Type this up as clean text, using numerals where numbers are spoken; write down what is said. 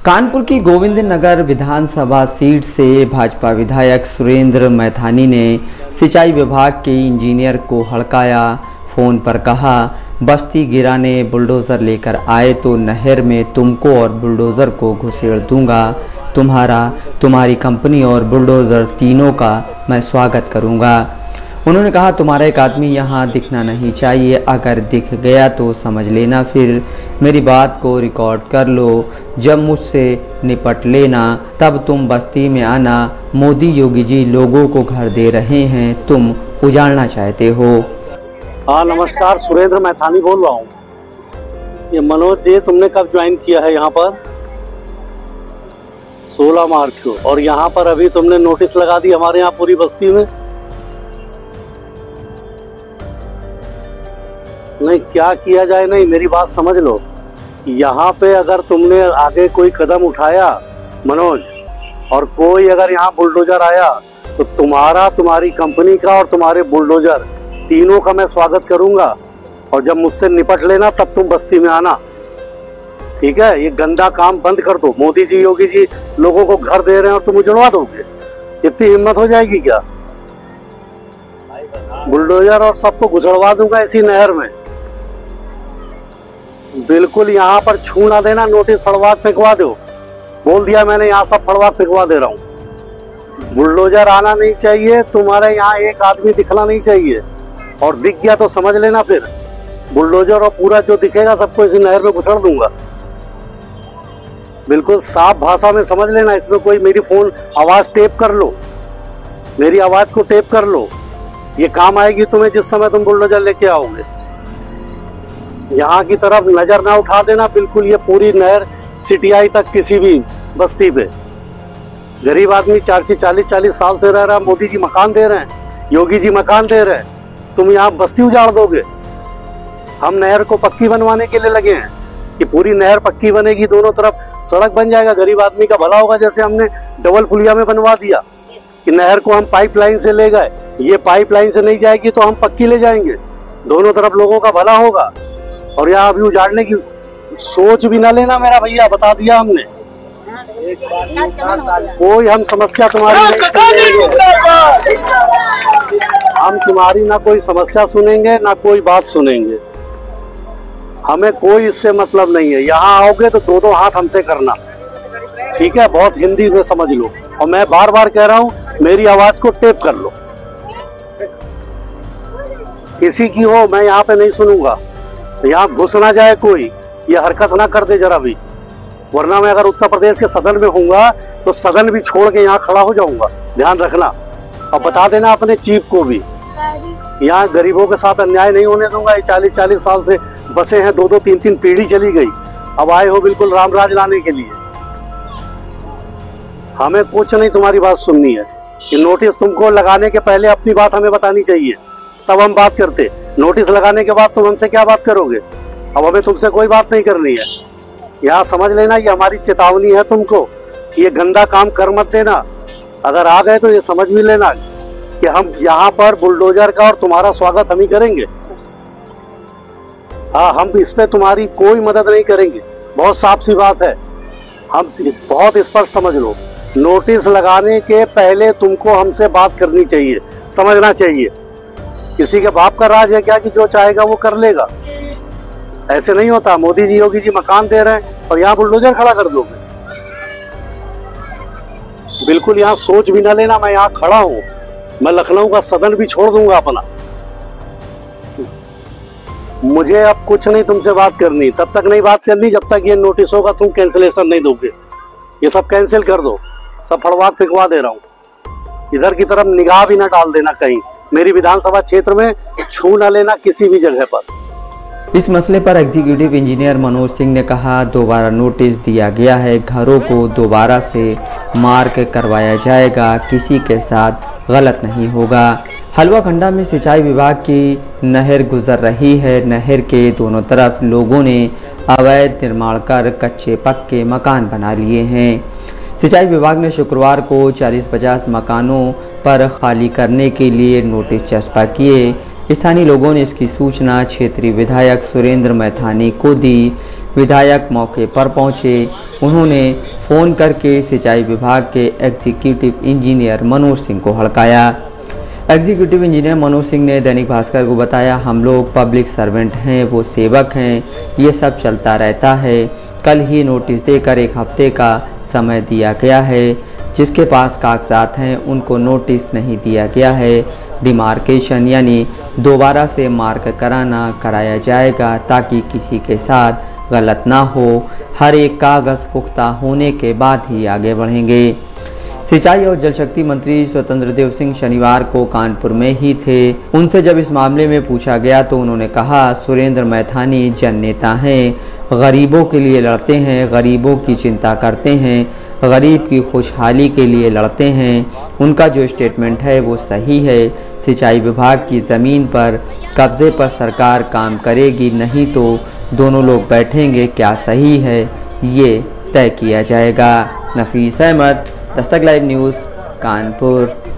कानपुर की गोविंद नगर विधानसभा सीट से भाजपा विधायक सुरेंद्र मैथानी ने सिंचाई विभाग के इंजीनियर को हड़काया। फोन पर कहा, बस्ती गिराने बुलडोज़र लेकर आए तो नहर में तुमको और बुलडोज़र को घुसेड़ दूंगा। तुम्हारी कंपनी और बुलडोज़र तीनों का मैं स्वागत करूंगा। उन्होंने कहा, तुम्हारा एक आदमी यहाँ दिखना नहीं चाहिए, अगर दिख गया तो समझ लेना, फिर मेरी बात को रिकॉर्ड कर लो। जब मुझसे निपट लेना तब तुम बस्ती में आना। मोदी योगी जी लोगों को घर दे रहे हैं, तुम उजाड़ना चाहते हो। हाँ नमस्कार, सुरेंद्र मैथानी बोल रहा हूँ। ये मनोज जी, तुमने कब ज्वाइन किया है यहाँ पर? 16 मार्च को। और यहाँ पर अभी तुमने नोटिस लगा दी हमारे यहाँ पूरी बस्ती में? नहीं, क्या किया जाए, नहीं मेरी बात समझ लो। यहाँ पे अगर तुमने आगे कोई कदम उठाया मनोज, और कोई अगर यहाँ बुलडोजर आया तो तुम्हारी कंपनी का और तुम्हारे बुलडोजर तीनों का मैं स्वागत करूंगा। और जब मुझसे निपट लेना तब तुम बस्ती में आना, ठीक है? ये गंदा काम बंद कर दो। मोदी जी योगी जी लोगों को घर दे रहे हैं और तुम उजड़वा दोगे? इतनी हिम्मत हो जाएगी क्या? बुलडोजर और सबको घुसड़वा दूंगा इसी नहर में। बिल्कुल यहाँ पर छू ना देना, नोटिस फड़वा फेंकवा दो। बोल दिया मैंने, यहाँ सब फड़वा फेंकवा दे रहा हूँ। बुलडोजर आना नहीं चाहिए, तुम्हारे यहाँ एक आदमी दिखना नहीं चाहिए, और दिख गया तो समझ लेना, फिर बुलडोजर और पूरा जो दिखेगा सबको इसी नहर में घुसड़ दूंगा। बिल्कुल साफ भाषा में समझ लेना। इसमें कोई मेरी फोन आवाज टेप कर लो, मेरी आवाज को टेप कर लो, ये काम आएगी तुम्हें जिस समय तुम बुलडोजर लेके आओगे। यहाँ की तरफ नजर ना उठा देना बिल्कुल। ये पूरी नहर सिटियाई तक किसी भी बस्ती पे गरीब आदमी 40 साल से रह रहा है। मोदी जी मकान दे रहे हैं, योगी जी मकान दे रहे हैं, तुम यहाँ बस्ती उजाड़ दोगे? हम नहर को पक्की बनवाने के लिए लगे हैं कि पूरी नहर पक्की बनेगी, दोनों तरफ सड़क बन जाएगा, गरीब आदमी का भला होगा। जैसे हमने डबल पुलिया में बनवा दिया कि नहर को हम पाइपलाइन से ले गए, ये पाइपलाइन से नहीं जाएगी तो हम पक्की ले जाएंगे, दोनों तरफ लोगों का भला होगा। और यहाँ अभी उजाड़ने की सोच भी ना लेना मेरा भैया, बता दिया हमने। कोई हम समस्या तुम्हारी नहीं सुनेंगे, हम तुम्हारी ना कोई समस्या सुनेंगे ना कोई बात सुनेंगे। हमें कोई इससे मतलब नहीं है। यहाँ आओगे तो दो हाथ हमसे करना, ठीक है? बहुत हिंदी में समझ लो। और मैं बार बार कह रहा हूँ, मेरी आवाज को टेप कर लो। किसी की हो, मैं यहाँ पे नहीं सुनूंगा। यहाँ घुस ना जाए कोई, ये हरकत ना कर दे जरा भी, वरना मैं अगर उत्तर प्रदेश के सदन में होऊंगा तो सदन भी छोड़ के यहाँ खड़ा हो जाऊंगा, ध्यान रखना। और बता देना अपने चीफ को भी, यहाँ गरीबों के साथ अन्याय नहीं होने दूंगा। ये 40 साल से बसे हैं, 2 3 पीढ़ी चली गई, अब आए हो बिल्कुल रामराज लाने के लिए। हमें कुछ नहीं तुम्हारी बात सुननी है। कि नोटिस तुमको लगाने के पहले अपनी बात हमें बतानी चाहिए, तब हम बात करते। नोटिस लगाने के बाद तुम हमसे क्या बात करोगे? अब हमें तुमसे कोई बात नहीं करनी है। यहाँ समझ लेना, ये हमारी चेतावनी है तुमको कि ये गंदा काम कर मत देना। अगर आ गए तो ये समझ भी लेना कि हम यहाँ पर बुलडोजर का और तुम्हारा स्वागत हम ही करेंगे। हाँ, हम इस पे तुम्हारी कोई मदद नहीं करेंगे, बहुत साफ सी बात है। हम बहुत स्पष्ट समझ लो, नोटिस लगाने के पहले तुमको हमसे बात करनी चाहिए, समझना चाहिए। किसी के बाप का राज है क्या कि जो चाहेगा वो कर लेगा? ऐसे नहीं होता। मोदी जी योगी जी मकान दे रहे हैं और यहाँ बुलडोजर खड़ा कर दोगे? बिल्कुल यहाँ सोच भी ना लेना। मैं यहाँ खड़ा हूँ, मैं लखनऊ का सदन भी छोड़ दूंगा अपना। मुझे अब कुछ नहीं तुमसे बात करनी, तब तक नहीं बात करनी जब तक ये नोटिस होगा तुम कैंसिलेशन नहीं दोगे। ये सब कैंसिल कर दो, सब फड़वा फेंकवा दे रहा हूँ। इधर की तरफ निगाह भी ना डाल देना कहीं, मेरी विधानसभा क्षेत्र में छू ना लेना किसी भी जगह पर। इस मसले पर एग्जीक्यूटिव इंजीनियर मनोज सिंह ने कहा, दोबारा नोटिस दिया गया है, घरों को दोबारा से मार्क करवाया जाएगा, किसी के साथ गलत नहीं होगा। हलवाखंडा में सिंचाई विभाग की नहर गुजर रही है। नहर के दोनों तरफ लोगों ने अवैध निर्माण कर कच्चे पक्के मकान बना लिए हैं। सिंचाई विभाग ने शुक्रवार को 40-50 मकानों पर खाली करने के लिए नोटिस चस्पा किए। स्थानीय लोगों ने इसकी सूचना क्षेत्रीय विधायक सुरेंद्र मैथानी को दी। विधायक मौके पर पहुंचे, उन्होंने फ़ोन करके सिंचाई विभाग के एग्जीक्यूटिव इंजीनियर मनोज सिंह को हड़काया। एग्जीक्यूटिव इंजीनियर मनोज सिंह ने दैनिक भास्कर को बताया, हम लोग पब्लिक सर्वेंट हैं, वो सेवक हैं, ये सब चलता रहता है। कल ही नोटिस देकर 1 हफ्ते का समय दिया गया है। जिसके पास कागजात हैं उनको नोटिस नहीं दिया गया है। डिमार्केशन यानी दोबारा से मार्क कराया जाएगा ताकि किसी के साथ गलत ना हो। हर एक कागज़ पुख्ता होने के बाद ही आगे बढ़ेंगे। सिंचाई और जल शक्ति मंत्री स्वतंत्र देव सिंह शनिवार को कानपुर में ही थे। उनसे जब इस मामले में पूछा गया तो उन्होंने कहा, सुरेंद्र मैथानी जननेता हैं, गरीबों के लिए लड़ते हैं, गरीबों की चिंता करते हैं, गरीब की खुशहाली के लिए लड़ते हैं। उनका जो स्टेटमेंट है वो सही है। सिंचाई विभाग की ज़मीन पर कब्जे पर सरकार काम करेगी, नहीं तो दोनों लोग बैठेंगे, क्या सही है ये तय किया जाएगा। नफीस अहमद, दस्तक लाइव न्यूज़, कानपुर।